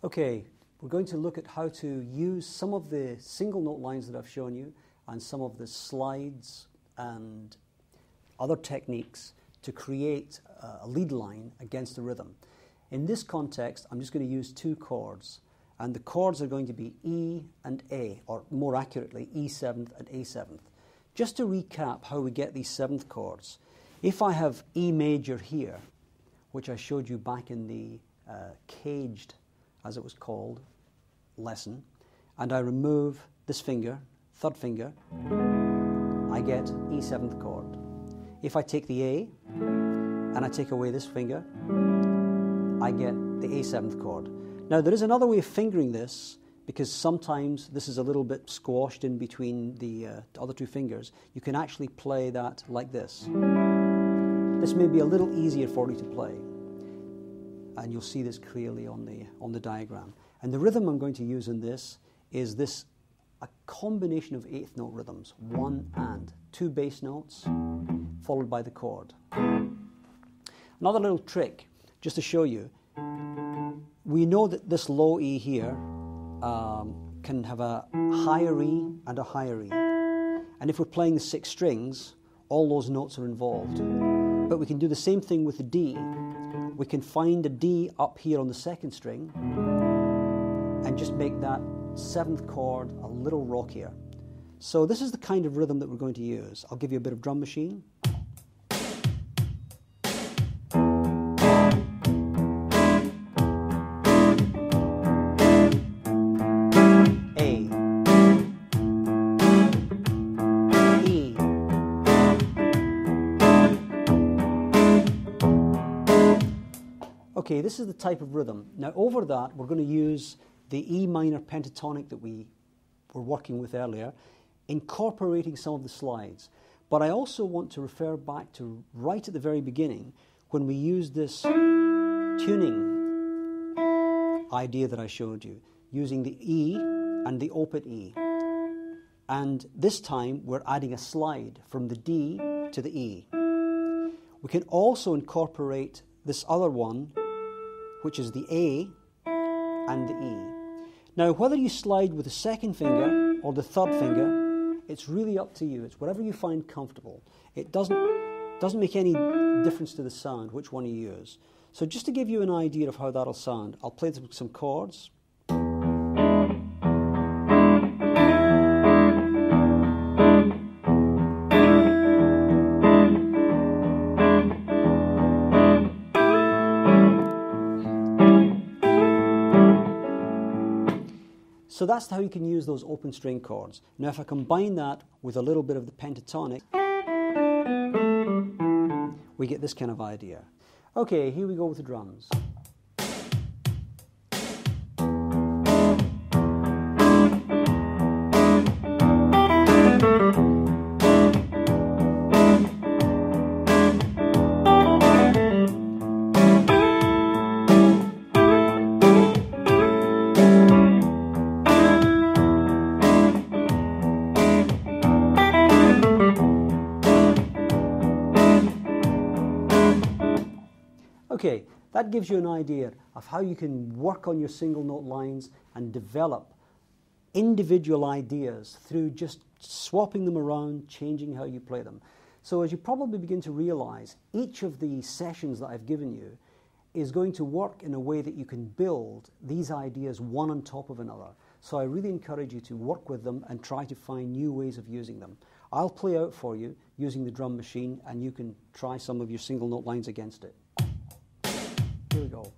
Okay, we're going to look at how to use some of the single note lines that I've shown you and some of the slides and other techniques to create a lead line against a rhythm. In this context, I'm just going to use two chords, and the chords are going to be E and A, or more accurately, E7th and A7th. Just to recap how we get these seventh chords, if I have E major here, which I showed you back in the caged, as it was called, lesson, and I remove this finger, third finger, I get E7th chord. If I take the A and I take away this finger, I get the A7th chord. Now there is another way of fingering this, because sometimes this is a little bit squashed in between the other two fingers. You can actually play that like this. This may be a little easier for you to play, and you'll see this clearly on the diagram. And the rhythm I'm going to use in this is a combination of eighth note rhythms, one and, two bass notes followed by the chord. Another little trick, just to show you, we know that this low E here can have a higher E and a higher E. And if we're playing the six strings, all those notes are involved. But we can do the same thing with the D. We can find a D up here on the second string and just make that seventh chord a little rockier. So this is the kind of rhythm that we're going to use. I'll give you a bit of drum machine. Okay, this is the type of rhythm. Now over that, we're going to use the E minor pentatonic that we were working with earlier, incorporating some of the slides. But I also want to refer back to right at the very beginning when we used this tuning idea that I showed you, using the E and the open E. And this time we're adding a slide from the D to the E. We can also incorporate this other one, which is the A and the E. Now, whether you slide with the second finger or the third finger, it's really up to you. It's whatever you find comfortable. It doesn't make any difference to the sound which one you use. So just to give you an idea of how that'll sound, I'll play some chords. So that's how you can use those open string chords. Now if I combine that with a little bit of the pentatonic, we get this kind of idea. Okay, here we go with the drums. Okay, that gives you an idea of how you can work on your single note lines and develop individual ideas through just swapping them around, changing how you play them. So as you probably begin to realize, each of the sessions that I've given you is going to work in a way that you can build these ideas one on top of another. So I really encourage you to work with them and try to find new ways of using them. I'll play out for you using the drum machine, and you can try some of your single note lines against it. Here we go.